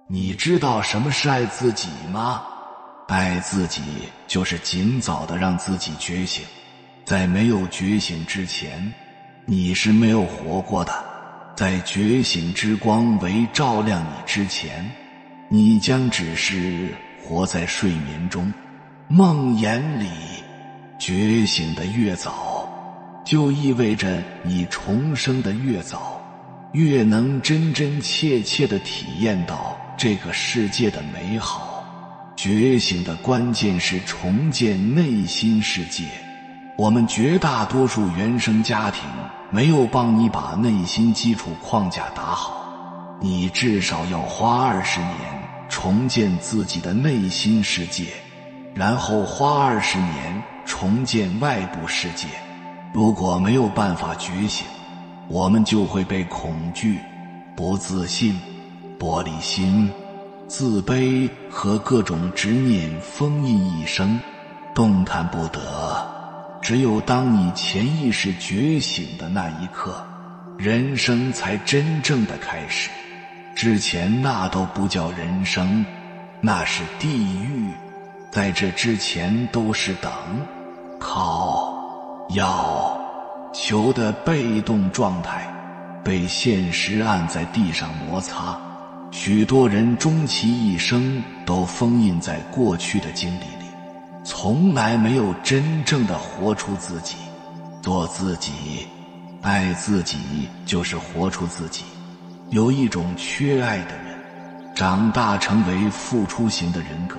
你知道什么是爱自己吗？爱自己就是尽早的让自己觉醒。在没有觉醒之前，你是没有活过的。在觉醒之光为照亮你之前，你将只是活在睡眠中，梦魇里。觉醒的越早，就意味着你重生的越早，越能真真切切地体验到这个世界的美好。觉醒的关键是重建内心世界。我们绝大多数原生家庭没有帮你把内心基础框架打好，你至少要花20年重建自己的内心世界，然后花20年重建外部世界。如果没有办法觉醒，我们就会被恐惧、不自信、玻璃心、自卑和各种执念封印一生，动弹不得。只有当你潜意识觉醒的那一刻，人生才真正的开始。之前那都不叫人生，那是地狱。在这之前都是等、靠、要、求的被动状态，被现实按在地上摩擦。许多人终其一生都封印在过去的经历里，从来没有真正的活出自己。做自己，爱自己，就是活出自己。有一种缺爱的人，长大成为付出型的人格，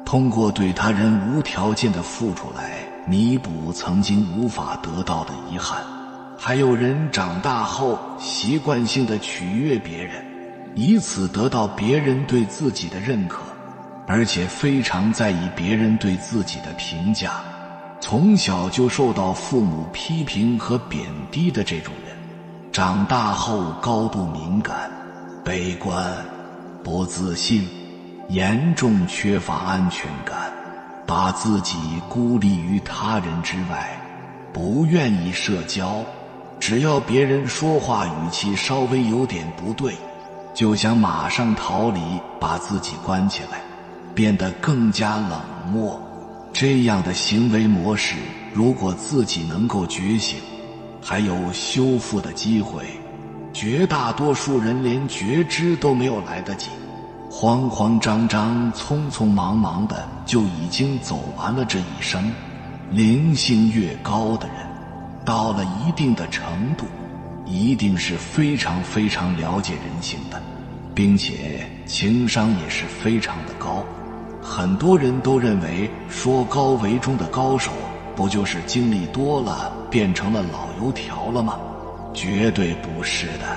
通过对他人无条件的付出来弥补曾经无法得到的遗憾。还有人长大后习惯性的取悦别人，以此得到别人对自己的认可，而且非常在意别人对自己的评价。从小就受到父母批评和贬低的这种人，长大后高度敏感、悲观、不自信，严重缺乏安全感，把自己孤立于他人之外，不愿意社交。只要别人说话语气稍微有点不对，就想马上逃离，把自己关起来，变得更加冷漠。这样的行为模式，如果自己能够觉醒，还有修复的机会。绝大多数人连觉知都没有来得及，慌慌张张、匆匆忙忙的就已经走完了这一生。灵性越高的人，到了一定的程度，一定是非常非常了解人性的，并且情商也是非常的高。很多人都认为说高为中的高手，不就是经历多了变成了老油条了吗？绝对不是的。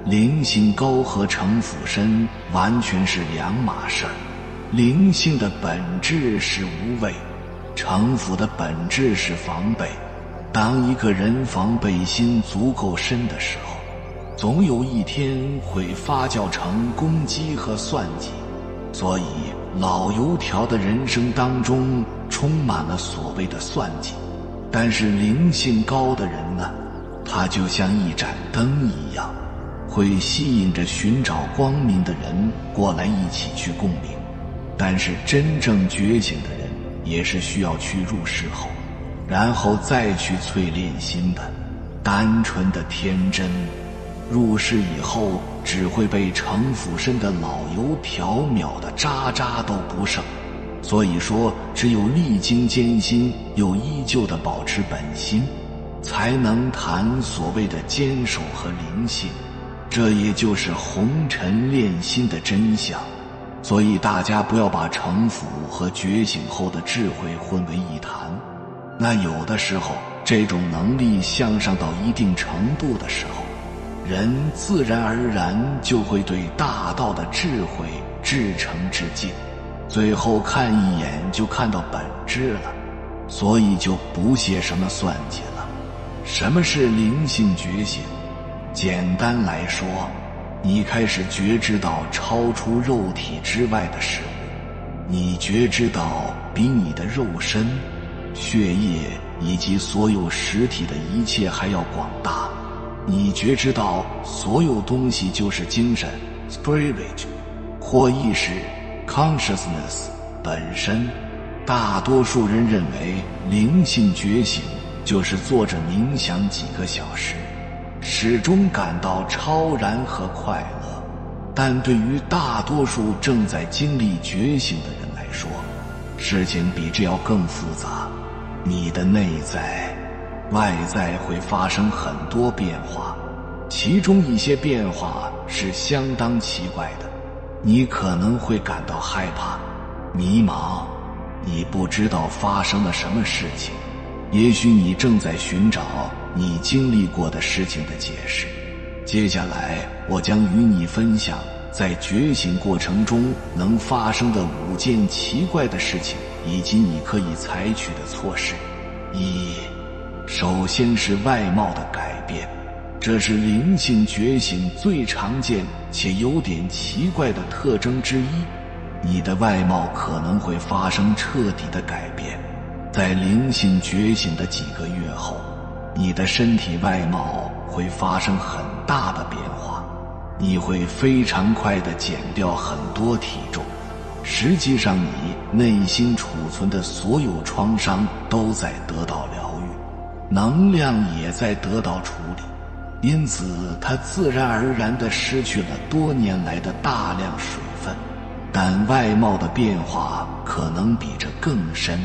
灵性高和城府深完全是两码事儿。灵性的本质是无畏，城府的本质是防备。当一个人防备心足够深的时候，总有一天会发酵成攻击和算计。所以老油条的人生当中充满了所谓的算计。但是灵性高的人呢，他就像一盏灯一样，会吸引着寻找光明的人过来一起去共鸣。但是真正觉醒的人也是需要去入世后，然后再去淬炼心的。单纯的天真，入世以后只会被城府深的老油条秒得渣渣都不剩。所以说，只有历经艰辛又依旧地保持本心，才能谈所谓的坚守和灵性。这也就是红尘炼心的真相。所以大家不要把城府和觉醒后的智慧混为一谈。那有的时候，这种能力向上到一定程度的时候，人自然而然就会对大道的智慧至诚至敬，最后看一眼就看到本质了，所以就不屑什么算计了。什么是灵性觉醒？简单来说，你开始觉知到超出肉体之外的事物，你觉知到比你的肉身、血液以及所有实体的一切还要广大。你觉知到所有东西就是精神 spirit，或意识 consciousness 本身。大多数人认为灵性觉醒就是坐着冥想几个小时，始终感到超然和快乐。但对于大多数正在经历觉醒的人来说，事情比这要更复杂。你的内在、外在会发生很多变化，其中一些变化是相当奇怪的。你可能会感到害怕、迷茫，你不知道发生了什么事情，也许你正在寻找你经历过的事情的解释。接下来我将与你分享在觉醒过程中能发生的5件奇怪的事情，以及你可以采取的措施。首先是外貌的改变，这是灵性觉醒最常见且有点奇怪的特征之一。你的外貌可能会发生彻底的改变。在灵性觉醒的几个月后，你的身体外貌会发生很大的变化，你会非常快地减掉很多体重。实际上你内心储存的所有创伤都在得到疗愈，能量也在得到处理，因此它自然而然地失去了多年来的大量水分。但外貌的变化可能比这更深，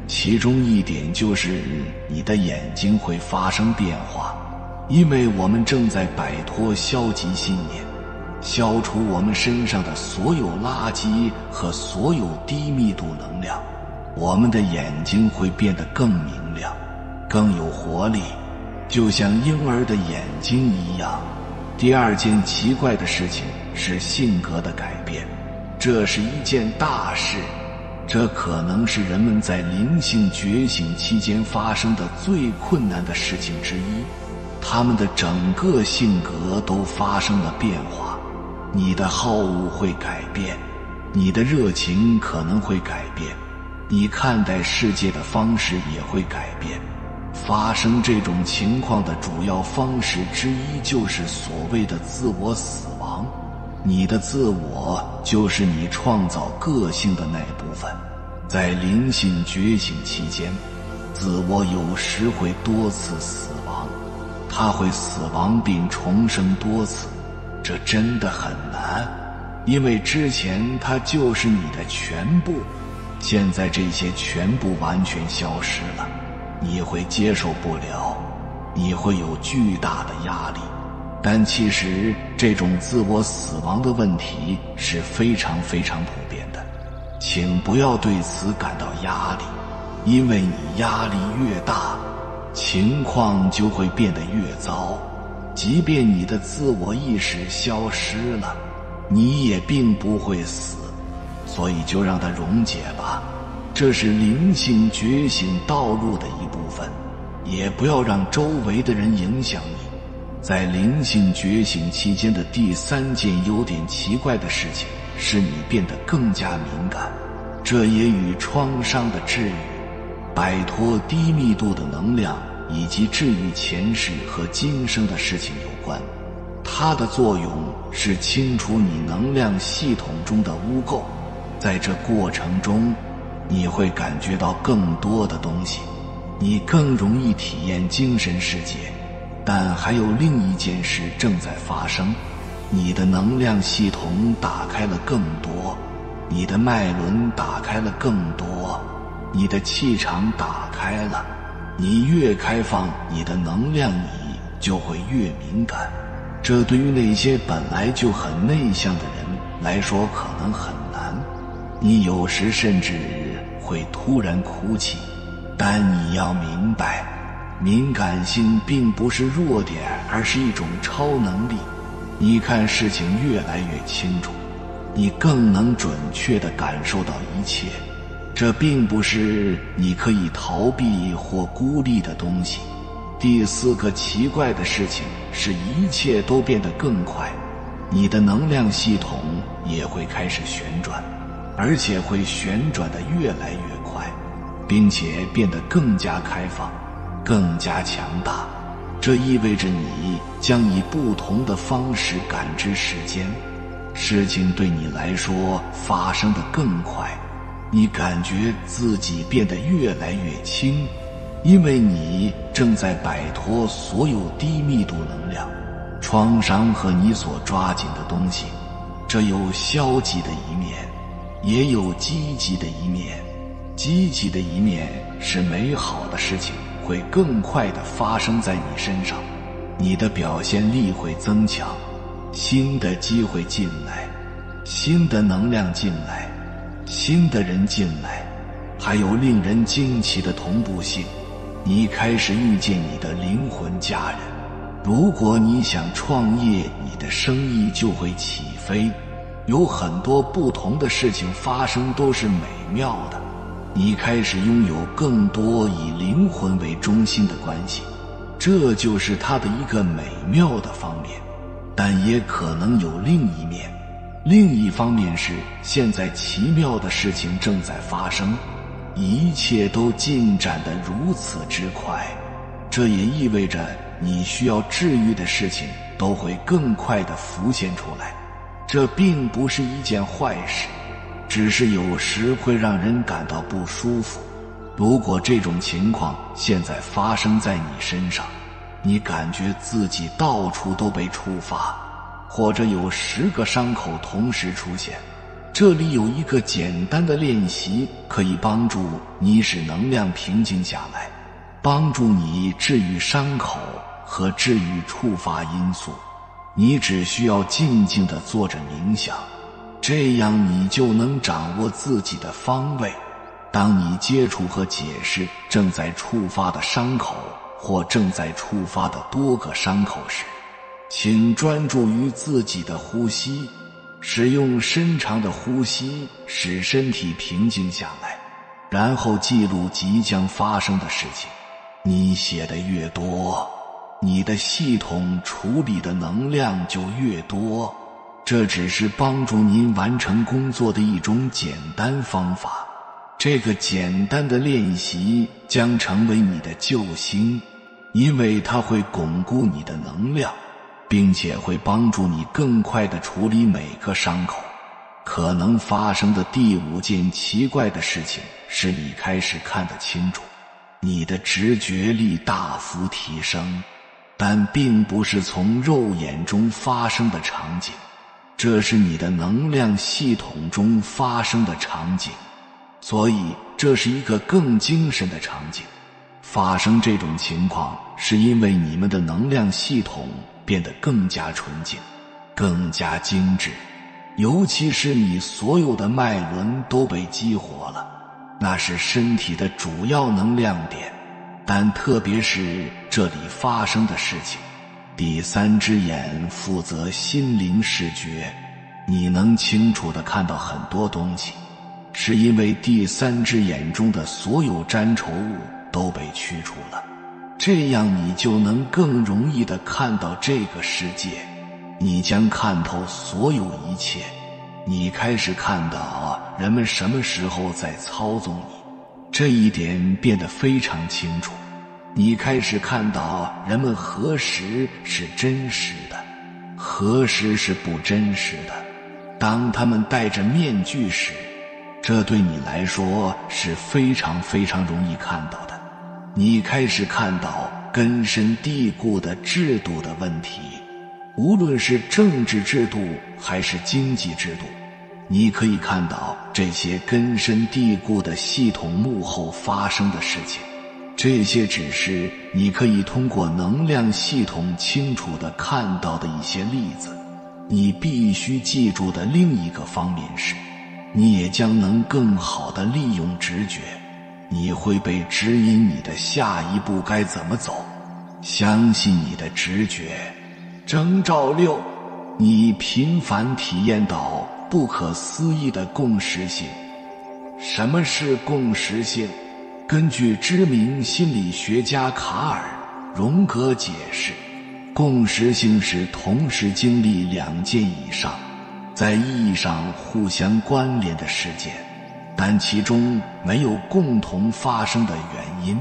其中一点就是你的眼睛会发生变化，因为我们正在摆脱消极信念，消除我们身上的所有垃圾和所有低密度能量，我们的眼睛会变得更明亮，更有活力，就像婴儿的眼睛一样。第2件奇怪的事情是性格的改变，这是一件大事，这可能是人们在灵性觉醒期间发生的最困难的事情之一。他们的整个性格都发生了变化，你的好恶会改变，你的热情可能会改变，你看待世界的方式也会改变。发生这种情况的主要方式之一就是所谓的自我死亡。你的自我就是你创造个性的那部分。在灵性觉醒期间，自我有时会多次死亡，它会死亡并重生多次，这真的很难，因为之前它就是你的全部，现在这些全部完全消失了，你会接受不了，你会有巨大的压力。但其实这种自我死亡的问题是非常非常普遍的，请不要对此感到压力，因为你压力越大，情况就会变得越糟。即便你的自我意识消失了，你也并不会死，所以就让它溶解吧，这是灵性觉醒道路的一部分，也不要让周围的人影响你。在灵性觉醒期间的第3件有点奇怪的事情是你变得更加敏感，这也与创伤的治愈、摆脱低密度的能量以及治愈前世和今生的事情有关。它的作用是清除你能量系统中的污垢，在这过程中你会感觉到更多的东西，你更容易体验精神世界。但还有另一件事正在发生，你的能量系统打开了更多，你的脉轮打开了更多，你的气场打开了。你越开放你的能量，你就会越敏感。这对于那些本来就很内向的人来说可能很难，你有时甚至会突然哭泣。但你要明白，敏感性并不是弱点，而是一种超能力。你看事情越来越清楚，你更能准确地感受到一切。这并不是你可以逃避或孤立的东西。第4个奇怪的事情是一切都变得更快，你的能量系统也会开始旋转，而且会旋转得越来越快，并且变得更加开放，更加强大。这意味着你将以不同的方式感知时间。事情对你来说发生得更快，你感觉自己变得越来越轻，因为你正在摆脱所有低密度能量、创伤和你所抓紧的东西。这有消极的一面，也有积极的一面。积极的一面是美好的事情会更快地发生在你身上，你的表现力会增强，新的机会进来，新的能量进来，新的人进来，还有令人惊奇的同步性。你开始遇见你的灵魂家人。如果你想创业，你的生意就会起飞。有很多不同的事情发生都是美妙的。你开始拥有更多以灵魂为中心的关系，这就是它的一个美妙的方面。但也可能有另一面，另一方面是现在奇妙的事情正在发生，一切都进展得如此之快。这也意味着你需要治愈的事情都会更快地浮现出来。这并不是一件坏事，只是有时会让人感到不舒服。如果这种情况现在发生在你身上，你感觉自己到处都被触发，或者有10个伤口同时出现，这里有一个简单的练习可以帮助你使能量平静下来，帮助你治愈伤口和治愈触发因素。你只需要静静地坐着冥想，这样你就能掌握自己的方位。当你接触和解释正在触发的伤口或正在触发的多个伤口时，请专注于自己的呼吸，使用深长的呼吸使身体平静下来，然后记录即将发生的事情。你写的越多，你的系统处理的能量就越多。这只是帮助您完成工作的一种简单方法。这个简单的练习将成为你的救星，因为它会巩固你的能量，并且会帮助你更快地处理每个伤口。可能发生的第5件奇怪的事情是你开始看得清楚，你的直觉力大幅提升，但并不是从肉眼中发生的场景，这是你的能量系统中发生的场景。所以这是一个更精神的场景。发生这种情况是因为你们的能量系统变得更加纯净，更加精致，尤其是你所有的脉轮都被激活了，那是身体的主要能量点。但特别是这里发生的事情，第3只眼负责心灵视觉，你能清楚地看到很多东西，是因为第3只眼中的所有粘稠物都被驱除了，这样你就能更容易地看到这个世界。你将看透所有一切，你开始看到人们什么时候在操纵你，这一点变得非常清楚。你开始看到人们何时是真实的，何时是不真实的。当他们戴着面具时，这对你来说是非常非常容易看到的。你开始看到根深蒂固的制度的问题，无论是政治制度还是经济制度，你可以看到这些根深蒂固的系统幕后发生的事情。这些只是你可以通过能量系统清楚地看到的一些例子。你必须记住的另一个方面是，你也将能更好地利用直觉，你会被指引你的下一步该怎么走。相信你的直觉。征兆6，你频繁体验到不可思议的共识性。什么是共识性？根据知名心理学家卡尔·荣格解释，共识性是同时经历2件以上，在意义上互相关联的事件，但其中没有共同发生的原因。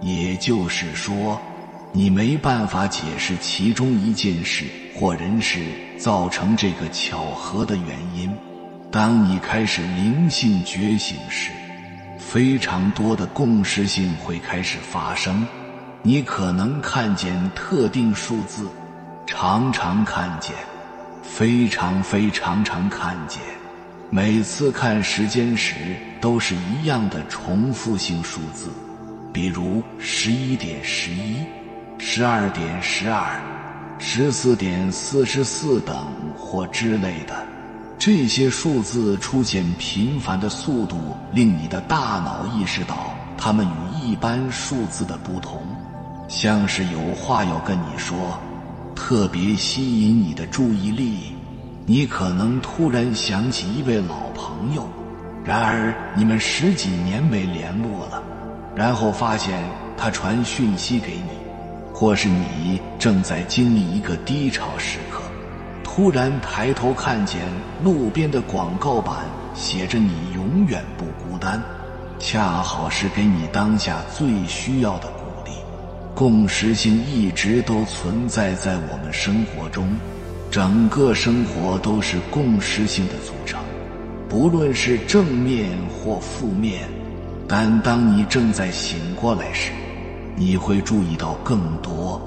也就是说，你没办法解释其中一件事或人事造成这个巧合的原因。当你开始灵性觉醒时，非常多的共识性会开始发生。你可能看见特定数字，常常看见，非常常看见，每次看时间时都是一样的重复性数字，比如11点11、12点12、14点44等或之类的。这些数字出现频繁的速度，令你的大脑意识到它们与一般数字的不同，像是有话要跟你说，特别吸引你的注意力。你可能突然想起一位老朋友，然而你们10几年没联络了，然后发现他传讯息给你，或是你正在经历一个低潮时刻，突然抬头看见路边的广告板写着你永远不孤单，恰好是给你当下最需要的鼓励。共识性一直都存在在我们生活中，整个生活都是共识性的组成，不论是正面或负面。但当你正在醒过来时，你会注意到更多，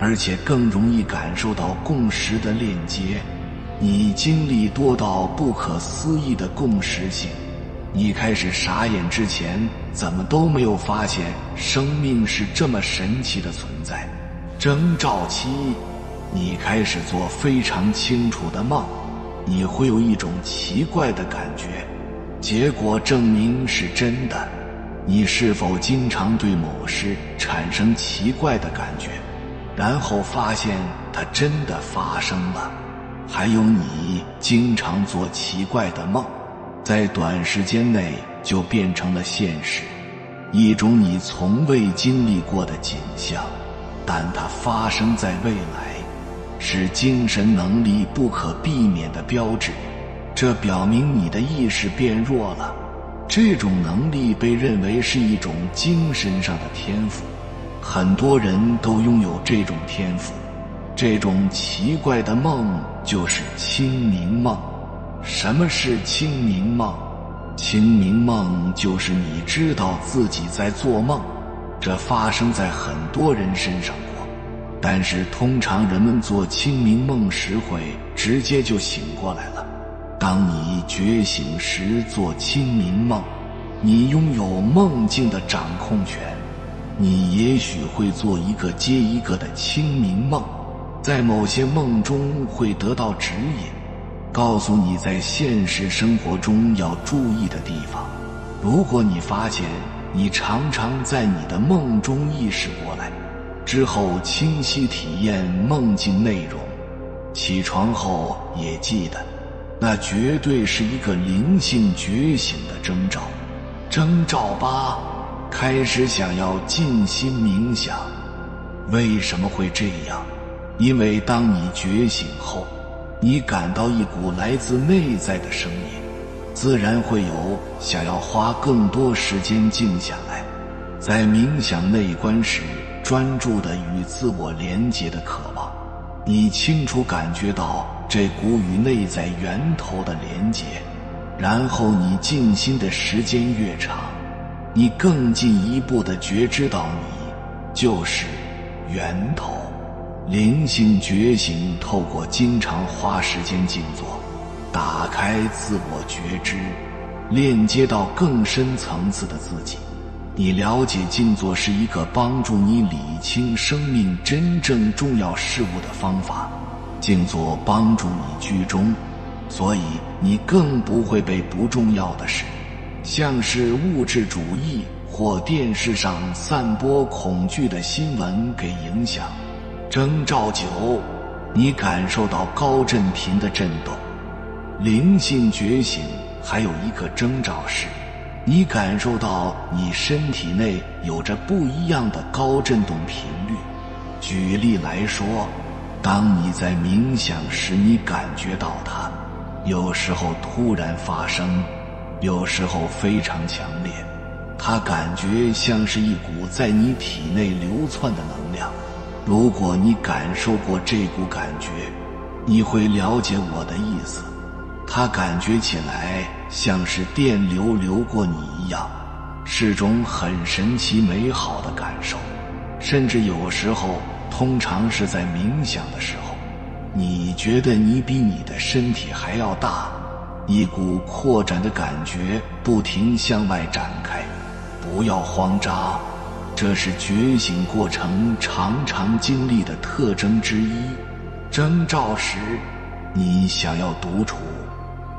而且更容易感受到共识的链接。你经历多到不可思议的共识性，你开始傻眼之前怎么都没有发现生命是这么神奇的存在。征兆期，你开始做非常清楚的梦，你会有一种奇怪的感觉，结果证明是真的。你是否经常对某事产生奇怪的感觉，然后发现它真的发生了？还有你经常做奇怪的梦，在短时间内就变成了现实，一种你从未经历过的景象，但它发生在未来，是精神能力不可避免的标志。这表明你的意识变弱了。这种能力被认为是一种精神上的天赋，很多人都拥有这种天赋。这种奇怪的梦就是清明梦。什么是清明梦？清明梦就是你知道自己在做梦，这发生在很多人身上过，但是通常人们做清明梦时会直接就醒过来了。当你觉醒时做清明梦，你拥有梦境的掌控权。你也许会做一个接一个的清明梦，在某些梦中会得到指引，告诉你在现实生活中要注意的地方。如果你发现你常常在你的梦中意识过来，之后清晰体验梦境内容，起床后也记得，那绝对是一个灵性觉醒的征兆。征兆8，开始想要静心冥想。为什么会这样？因为当你觉醒后，你感到一股来自内在的声音，自然会有想要花更多时间静下来，在冥想内观时专注的与自我连结的渴望。你清楚感觉到这股与内在源头的连结，然后你静心的时间越长，你更进一步地觉知到你就是源头。灵性觉醒透过经常花时间静坐，打开自我觉知，链接到更深层次的自己。你了解静坐是一个帮助你理清生命真正重要事物的方法。静坐帮助你居中，所以你更不会被不重要的事，像是物质主义或电视上散播恐惧的新闻给影响。征兆9，你感受到高振频的震动。灵性觉醒还有一个征兆是，你感受到你身体内有着不一样的高振动频率。举例来说，当你在冥想时，你感觉到它，有时候突然发生，有时候非常强烈，它感觉像是一股在你体内流窜的能量。如果你感受过这股感觉，你会了解我的意思，它感觉起来像是电流流过你一样，是种很神奇美好的感受。甚至有时候，通常是在冥想的时候，你觉得你比你的身体还要大，一股扩展的感觉不停向外展开。不要慌张，这是觉醒过程常常经历的特征之一。征兆时，你想要独处，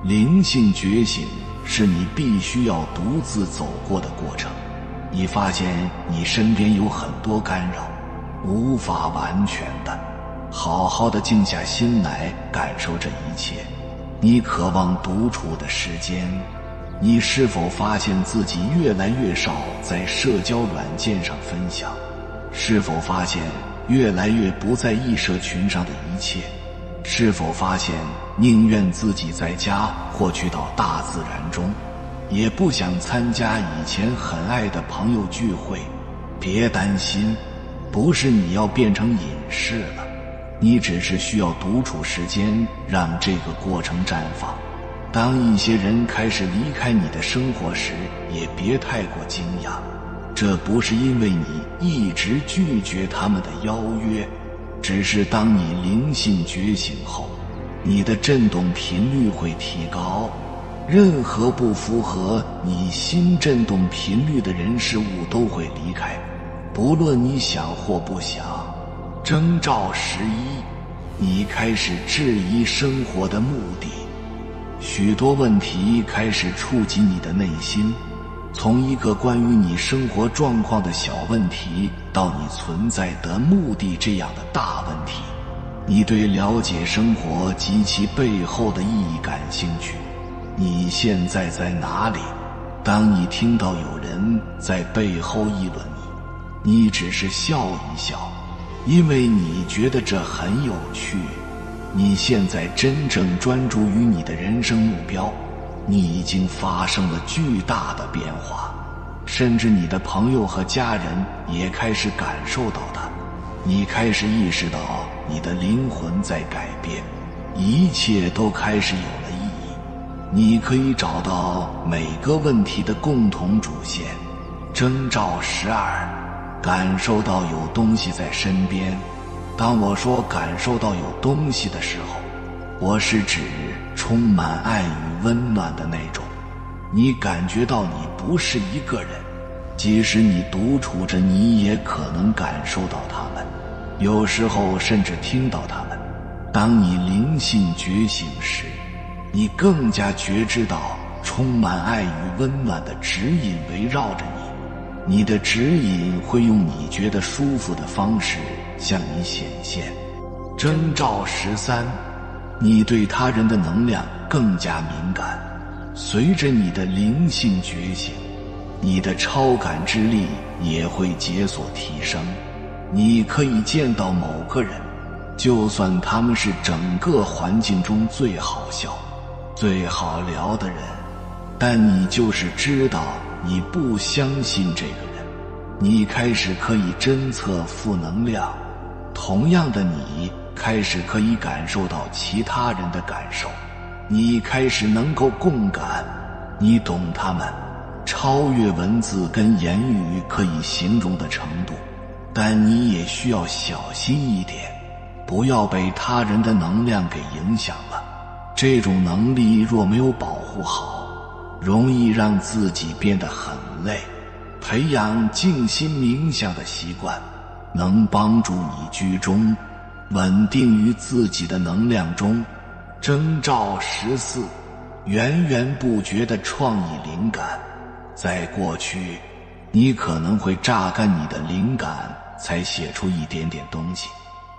灵性觉醒是你必须要独自走过的过程。你发现你身边有很多干扰，无法完全的好好的静下心来感受这一切。你渴望独处的时间，你是否发现自己越来越少在社交软件上分享？是否发现越来越不在意社群上的一切？是否发现宁愿自己在家或去到大自然中，也不想参加以前很爱的朋友聚会？别担心，不是你要变成隐士了，你只是需要独处时间，让这个过程绽放。当一些人开始离开你的生活时，也别太过惊讶，这不是因为你一直拒绝他们的邀约，只是当你灵性觉醒后，你的振动频率会提高，任何不符合你新振动频率的人事物都会离开，不论你想或不想。征兆11，你开始质疑生活的目的。许多问题开始触及你的内心，从一个关于你生活状况的小问题到你存在的目的这样的大问题。你对了解生活及其背后的意义感兴趣。你现在在哪里？当你听到有人在背后议论你，你只是笑一笑，因为你觉得这很有趣。你现在真正专注于你的人生目标，你已经发生了巨大的变化，甚至你的朋友和家人也开始感受到它。你开始意识到你的灵魂在改变，一切都开始有了意义。你可以找到每个问题的共同主线。征兆12，感受到有东西在身边。当我说感受到有东西的时候，我是指充满爱与温暖的那种。你感觉到你不是一个人，即使你独处着，你也可能感受到他们，有时候甚至听到他们。当你灵性觉醒时，你更加觉知到充满爱与温暖的指引围绕着你，你的指引会用你觉得舒服的方式向你显现。征兆13，你对他人的能量更加敏感。随着你的灵性觉醒，你的超感知力也会解锁提升。你可以见到某个人，就算他们是整个环境中最好笑、最好聊的人，但你就是知道你不相信这个人。你开始可以侦测负能量，同样的，你开始可以感受到其他人的感受，你开始能够共感，你懂他们，超越文字跟言语可以形容的程度。但你也需要小心一点，不要被他人的能量给影响了。这种能力若没有保护好，容易让自己变得很累。培养静心冥想的习惯，能帮助你居中，稳定于自己的能量中。征兆14，源源不绝的创意灵感。在过去，你可能会榨干你的灵感才写出一点点东西，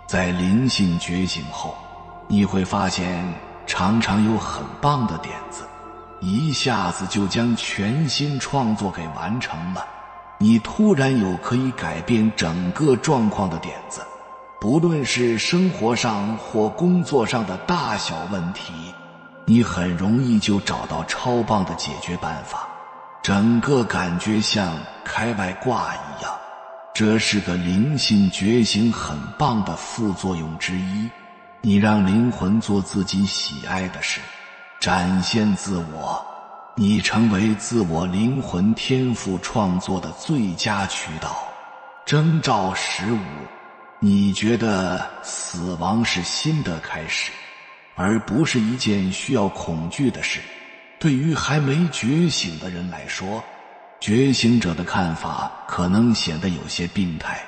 在灵性觉醒后，你会发现常常有很棒的点子，一下子就将全新创作给完成了。你突然有可以改变整个状况的点子，不论是生活上或工作上的大小问题，你很容易就找到超棒的解决办法，整个感觉像开外挂一样。这是个灵性觉醒很棒的副作用之一。你让灵魂做自己喜爱的事，展现自我，你成为自我灵魂天赋创作的最佳渠道。征兆15，你觉得死亡是新的开始，而不是一件需要恐惧的事。对于还没觉醒的人来说，觉醒者的看法可能显得有些病态。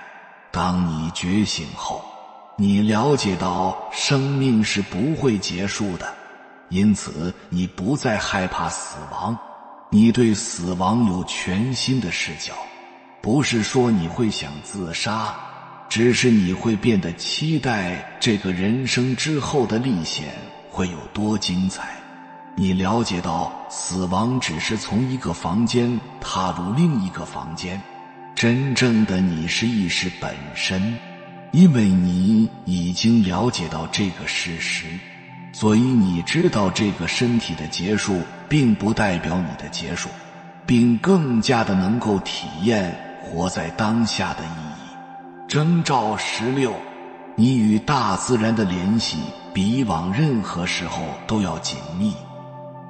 当你觉醒后，你了解到生命是不会结束的，因此你不再害怕死亡，你对死亡有全新的视角。不是说你会想自杀，只是你会变得期待这个人生之后的历险会有多精彩。你了解到死亡只是从一个房间踏入另一个房间，真正的你是意识本身。因为你已经了解到这个事实，所以你知道这个身体的结束并不代表你的结束，并更加的能够体验活在当下的意义。征兆16，你与大自然的联系比以往任何时候都要紧密。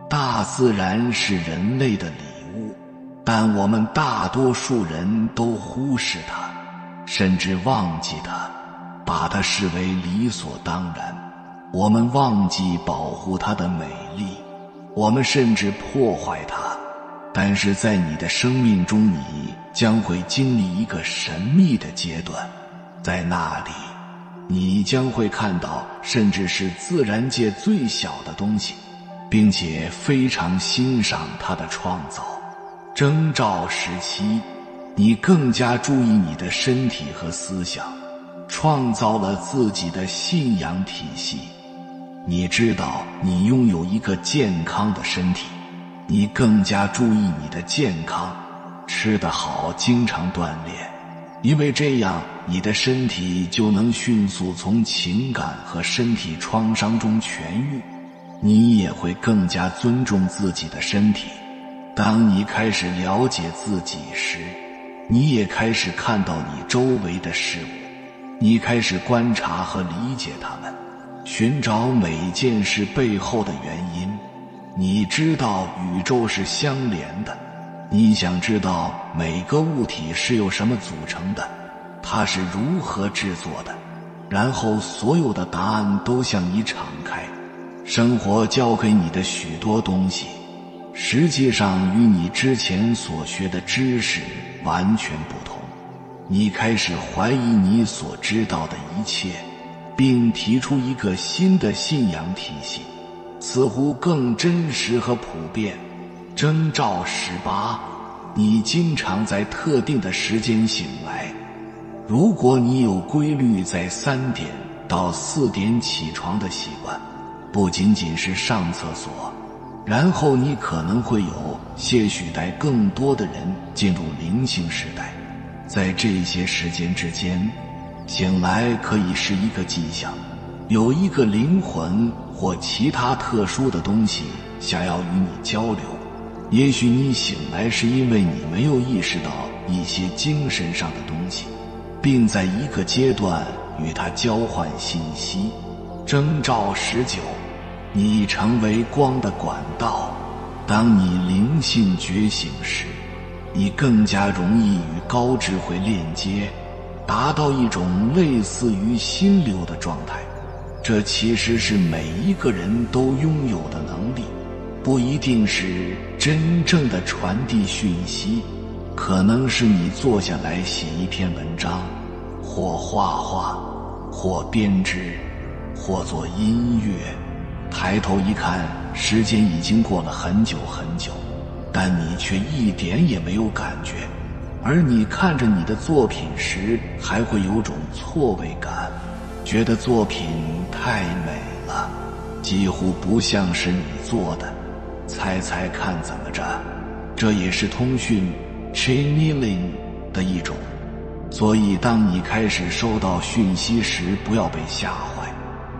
大自然是人类的礼物，但我们大多数人都忽视它，甚至忘记它，把它视为理所当然。我们忘记保护它的美丽，我们甚至破坏它。但是在你的生命中，你将会经历一个神秘的阶段，在那里你将会看到甚至是自然界最小的东西，并且非常欣赏它的创造。征兆17，你更加注意你的身体和思想，创造了自己的信仰体系。你知道你拥有一个健康的身体，你更加注意你的健康，吃得好，经常锻炼，因为这样你的身体就能迅速从情感和身体创伤中痊愈。你也会更加尊重自己的身体。当你开始了解自己时，你也开始看到你周围的事物，你开始观察和理解它们，寻找每件事背后的原因。你知道宇宙是相连的，你想知道每个物体是由什么组成的，它是如何制作的，然后所有的答案都向你敞开。生活教给你的许多东西，实际上与你之前所学的知识完全不同。你开始怀疑你所知道的一切，并提出一个新的信仰体系，似乎更真实和普遍。征兆18，你经常在特定的时间醒来。如果你有规律在3点到4点起床的习惯，不仅仅是上厕所，然后你可能会有些许带更多的人进入灵性时代。在这些时间之间，醒来可以是一个迹象，有一个灵魂或其他特殊的东西想要与你交流。也许你醒来是因为你没有意识到一些精神上的东西，并在一个阶段与它交换信息。征兆19，你成为光的管道。当你灵性觉醒时，你更加容易与高智慧链接，达到一种类似于心流的状态。这其实是每一个人都拥有的能力，不一定是真正的传递讯息，可能是你坐下来写一篇文章，或画画，或编织，或做音乐。抬头一看，时间已经过了很久很久，但你却一点也没有感觉。而你看着你的作品时，还会有种错位感，觉得作品太美了，几乎不像是你做的。猜猜看怎么着？这也是通讯 channeling 的一种。所以当你开始收到讯息时，不要被吓坏。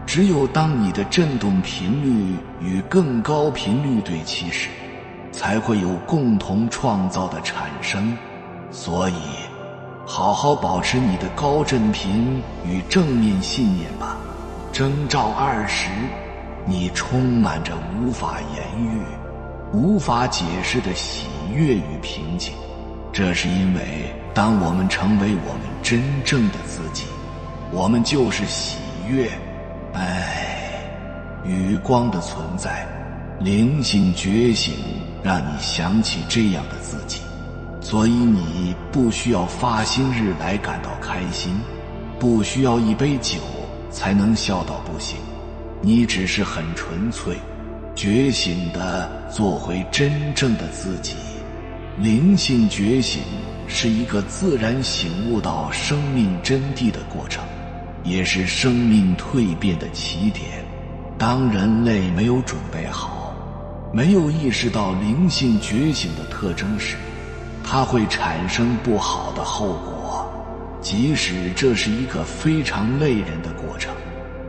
只有当你的振动频率与更高频率对齐时，才会有共同创造的产生。所以好好保持你的高振频与正面信念吧。征兆二时，你充满着无法言喻、无法解释的喜悦与平静。这是因为当我们成为我们真正的自己，我们就是喜悦、爱与光的存在。灵性觉醒让你想起这样的自己，所以你不需要发薪日来感到开心，不需要一杯酒才能笑到不行。你只是很纯粹、觉醒地做回真正的自己。灵性觉醒是一个自然醒悟到生命真谛的过程，也是生命蜕变的起点。当人类没有准备好，没有意识到灵性觉醒的特征时，它会产生不好的后果。即使这是一个非常累人的过程，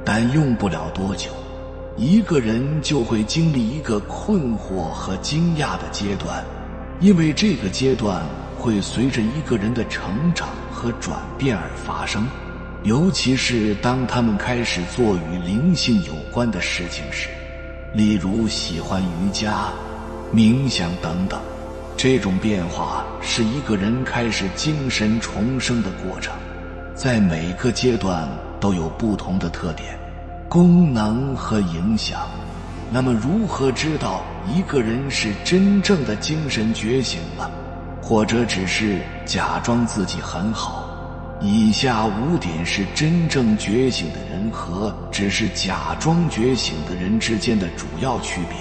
但用不了多久，一个人就会经历一个困惑和惊讶的阶段。因为这个阶段会随着一个人的成长和转变而发生，尤其是当他们开始做与灵性有关的事情时，例如喜欢瑜伽、冥想等等。这种变化是一个人开始精神重生的过程，在每个阶段都有不同的特点、功能和影响。那么如何知道一个人是真正的精神觉醒了，或者只是假装自己很好？以下5点是真正觉醒的人和只是假装觉醒的人之间的主要区别。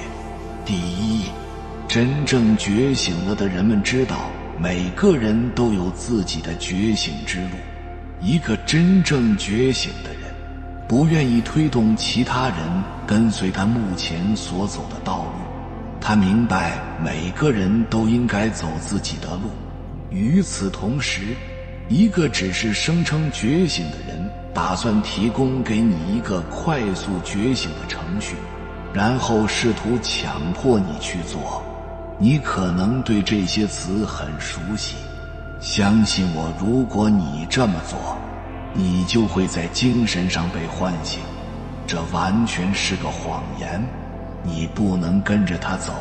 第一，真正觉醒了的人们知道，每个人都有自己的觉醒之路。一个真正觉醒的人不愿意推动其他人跟随他目前所走的道路，他明白每个人都应该走自己的路。与此同时，一个只是声称觉醒的人打算提供给你一个快速觉醒的程序，然后试图强迫你去做。你可能对这些词很熟悉，相信我，如果你这么做，你就会在精神上被唤醒。这完全是个谎言，你不能跟着他走，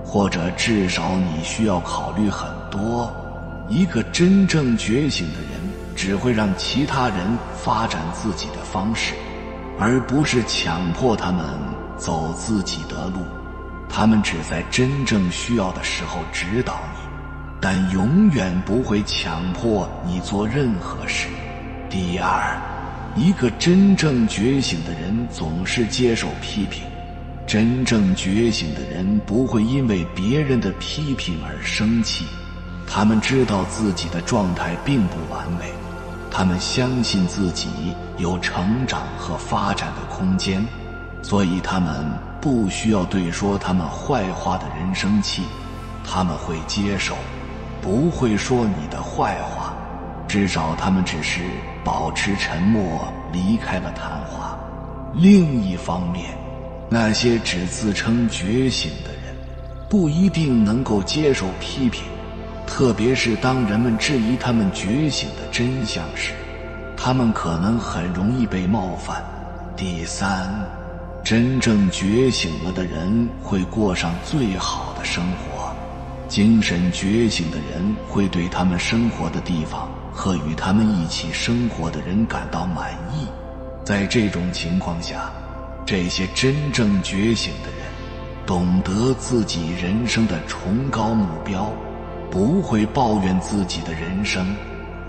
或者至少你需要考虑很多。一个真正觉醒的人只会让其他人发展自己的方式，而不是强迫他们走自己的路。他们只在真正需要的时候指导你，但永远不会强迫你做任何事。第二，一个真正觉醒的人总是接受批评。真正觉醒的人不会因为别人的批评而生气，他们知道自己的状态并不完美，他们相信自己有成长和发展的空间，所以他们不需要对说他们坏话的人生气，他们会接受，不会说你的坏话，至少他们只是保持沉默，离开了谈话。另一方面，那些只自称觉醒的人不一定能够接受批评，特别是当人们质疑他们觉醒的真相时，他们可能很容易被冒犯。第三，真正觉醒了的人会过上最好的生活。精神觉醒的人会对他们生活的地方和与他们一起生活的人感到满意。在这种情况下，这些真正觉醒的人懂得自己人生的崇高目标，不会抱怨自己的人生。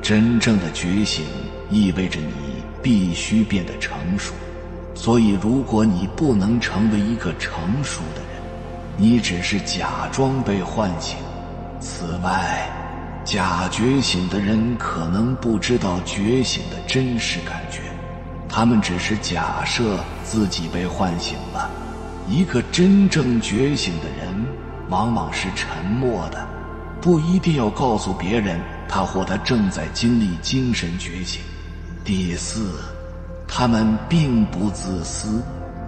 真正的觉醒意味着你必须变得成熟，所以如果你不能成为一个成熟的人，你只是假装被唤醒。此外，假觉醒的人可能不知道觉醒的真实感觉，他们只是假设自己被唤醒了。一个真正觉醒的人往往是沉默的，不一定要告诉别人他或他正在经历精神觉醒。第四，他们并不自私，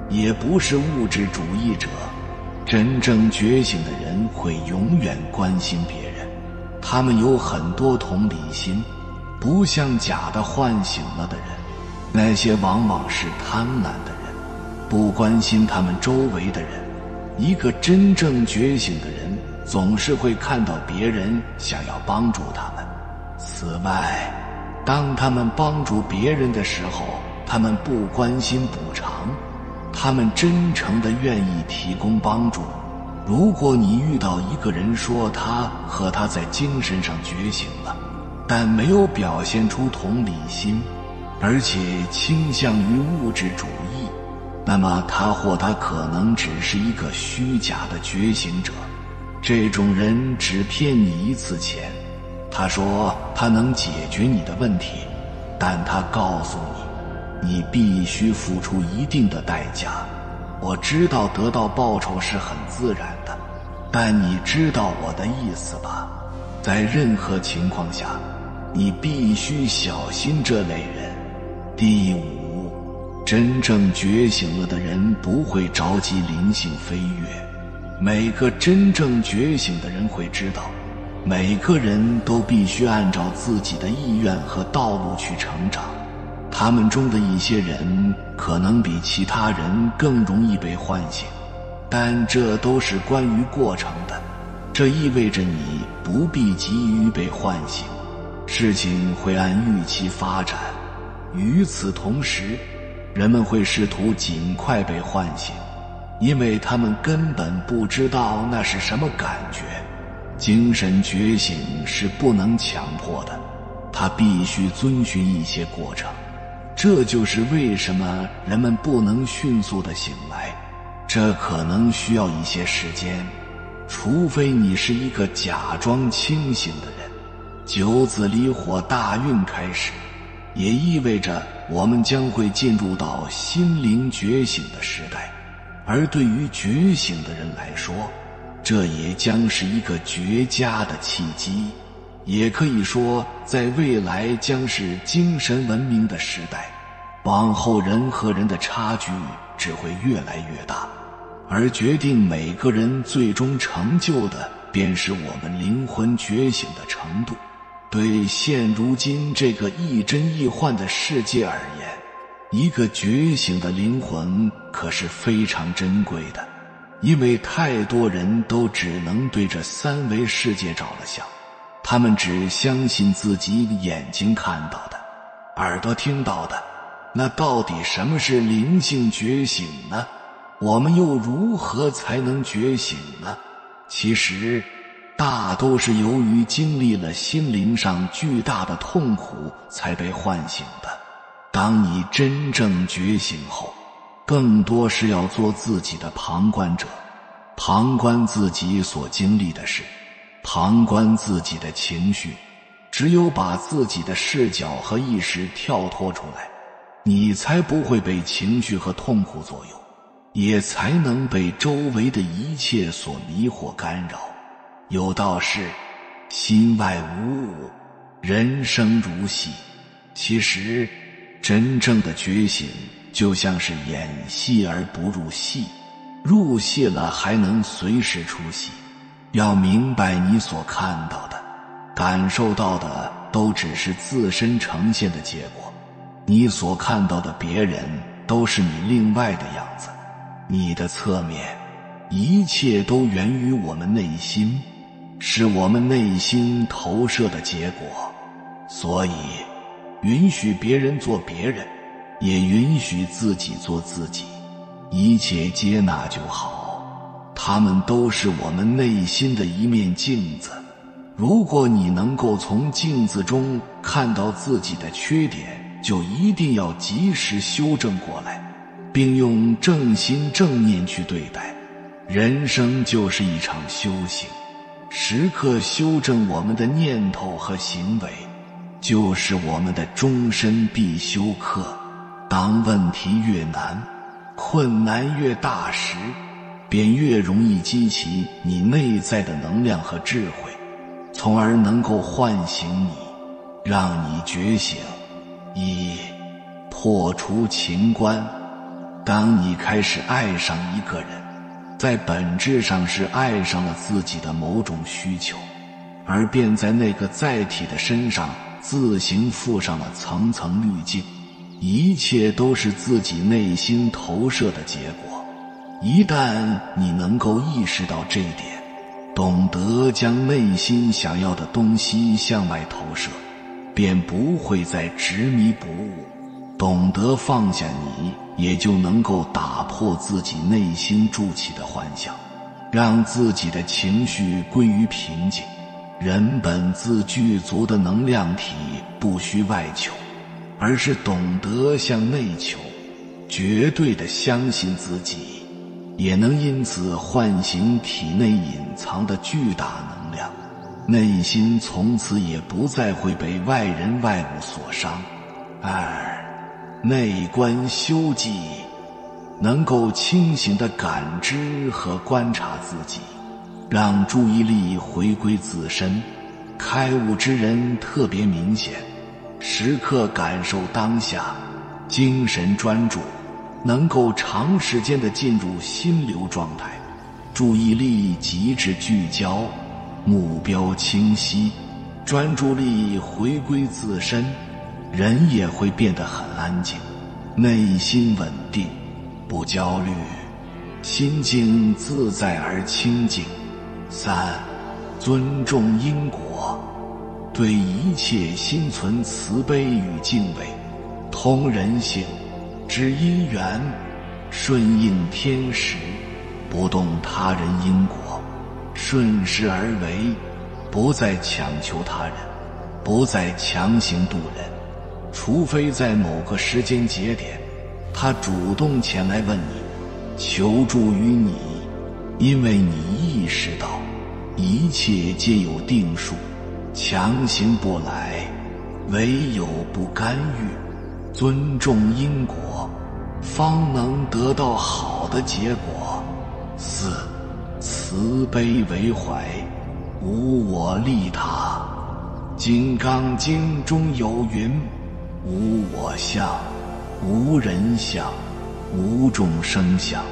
也不是物质主义者。真正觉醒的人会永远关心别人，他们有很多同理心，不像假的唤醒了的人。那些往往是贪婪的人，不关心他们周围的人。一个真正觉醒的人总是会看到别人想要帮助他们。此外，当他们帮助别人的时候，他们不关心补偿，他们真诚地愿意提供帮助。如果你遇到一个人说他和他在精神上觉醒了，但没有表现出同理心，而且倾向于物质主义，那么他或他可能只是一个虚假的觉醒者。这种人只骗你一次钱，他说他能解决你的问题，但他告诉你，你必须付出一定的代价。我知道得到报酬是很自然的，但你知道我的意思吧？在任何情况下，你必须小心这类人。第五，真正觉醒了的人不会着急灵性飞跃。每个真正觉醒的人会知道，每个人都必须按照自己的意愿和道路去成长。他们中的一些人可能比其他人更容易被唤醒，但这都是关于过程的。这意味着你不必急于被唤醒，事情会按预期发展。与此同时，人们会试图尽快被唤醒，因为他们根本不知道那是什么感觉。精神觉醒是不能强迫的，它必须遵循一些过程。这就是为什么人们不能迅速地醒来，这可能需要一些时间，除非你是一个假装清醒的人。九子离火大运开始，也意味着我们将会进入到心灵觉醒的时代，而对于觉醒的人来说，这也将是一个绝佳的契机。也可以说，在未来将是精神文明的时代，往后人和人的差距只会越来越大，而决定每个人最终成就的便是我们灵魂觉醒的程度。对现如今这个亦真亦幻的世界而言，一个觉醒的灵魂可是非常珍贵的，因为太多人都只能对这三维世界照了相，他们只相信自己眼睛看到的，耳朵听到的。那到底什么是灵性觉醒呢？我们又如何才能觉醒呢？其实大都是由于经历了心灵上巨大的痛苦才被唤醒的。当你真正觉醒后，更多是要做自己的旁观者，旁观自己所经历的事，旁观自己的情绪。只有把自己的视角和意识跳脱出来，你才不会被情绪和痛苦左右，也才能被周围的一切所迷惑干扰。有道是心外无物，人生如戏。其实真正的觉醒就像是演戏而不入戏，入戏了还能随时出戏。要明白你所看到的感受到的都只是自身呈现的结果，你所看到的别人都是你另外的样子，你的侧面，一切都源于我们内心，是我们内心投射的结果。所以允许别人做别人，也允许自己做自己，一切接纳就好。他们都是我们内心的一面镜子，如果你能够从镜子中看到自己的缺点，就一定要及时修正过来，并用正心正念去对待。人生就是一场修行，时刻修正我们的念头和行为，就是我们的终身必修课。当问题越难，困难越大时，便越容易激起你内在的能量和智慧，从而能够唤醒你，让你觉醒。一、破除情关。当你开始爱上一个人，在本质上是爱上了自己的某种需求，而便在那个载体的身上自行附上了层层滤镜。一切都是自己内心投射的结果。一旦你能够意识到这一点，懂得将内心想要的东西向外投射，便不会再执迷不悟。懂得放下你，也就能够打破自己内心筑起的幻想，让自己的情绪归于平静。人本自具足的能量体不需外求，而是懂得向内求，绝对的相信自己，也能因此唤醒体内隐藏的巨大能量，内心从此也不再会被外人外物所伤。二，内观修寂，能够清醒地感知和观察自己，让注意力回归自身。开悟之人特别明显，时刻感受当下，精神专注，能够长时间地进入心流状态，注意力极致聚焦，目标清晰，专注力回归自身，人也会变得很安静，内心稳定，不焦虑，心境自在而清净。三，尊重因果，对一切心存慈悲与敬畏，通人性，知因缘，顺应天时，不动他人因果，顺势而为，不再强求他人，不再强行渡人，除非在某个时间节点，他主动前来问你，求助于你，因为你意识到一切皆有定数，强行不来，唯有不干预，尊重因果，方能得到好的结果。四，慈悲为怀，无我利他。金刚经中有云，无我相，无人相，无众生相，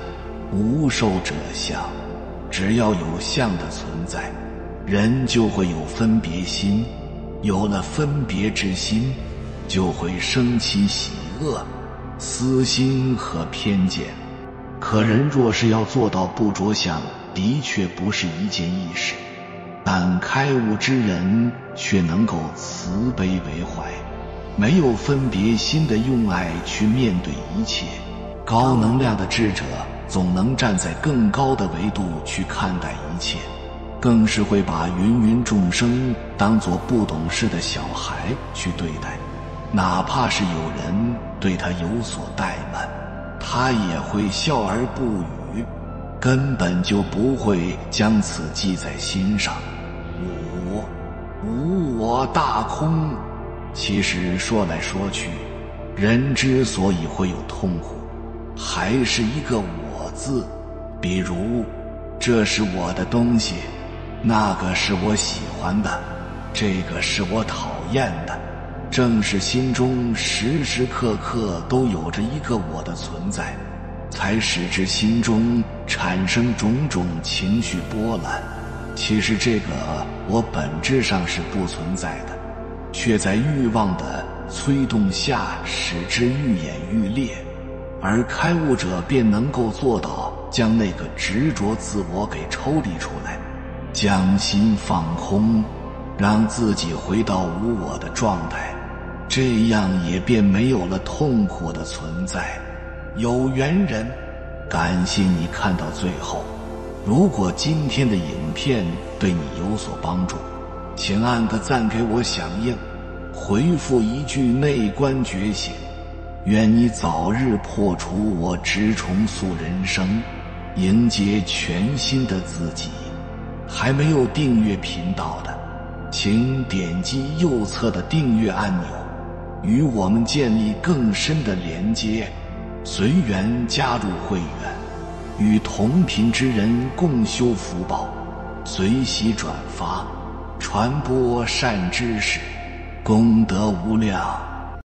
无寿者相。只要有相的存在，人就会有分别心，有了分别之心，就会生起喜恶、私心和偏见。可人若是要做到不着相，的确不是一件易事，但开悟之人却能够慈悲为怀，没有分别心的用爱去面对一切。高能量的智者总能站在更高的维度去看待一切，更是会把芸芸众生当作不懂事的小孩去对待，哪怕是有人对他有所怠慢，他也会笑而不语，根本就不会将此记在心上。无我大空。其实说来说去，人之所以会有痛苦，还是一个我字。比如，这是我的东西，那个是我喜欢的，这个是我讨厌的。正是心中时时刻刻都有着一个我的存在，才使之心中产生种种情绪波澜。其实这个我本质上是不存在的，却在欲望的催动下使之愈演愈烈，而开悟者便能够做到将那个执着自我给抽离出来，将心放空，让自己回到无我的状态，这样也便没有了痛苦的存在。有缘人，感谢你看到最后。如果今天的影片对你有所帮助，请按个赞给我响应，回复一句内观觉醒。愿你早日破除我执重塑人生，迎接全新的自己。还没有订阅频道的，请点击右侧的订阅按钮，与我们建立更深的连接，随缘加入会员，与同频之人共修福报，随喜转发，传播善知识，功德无量。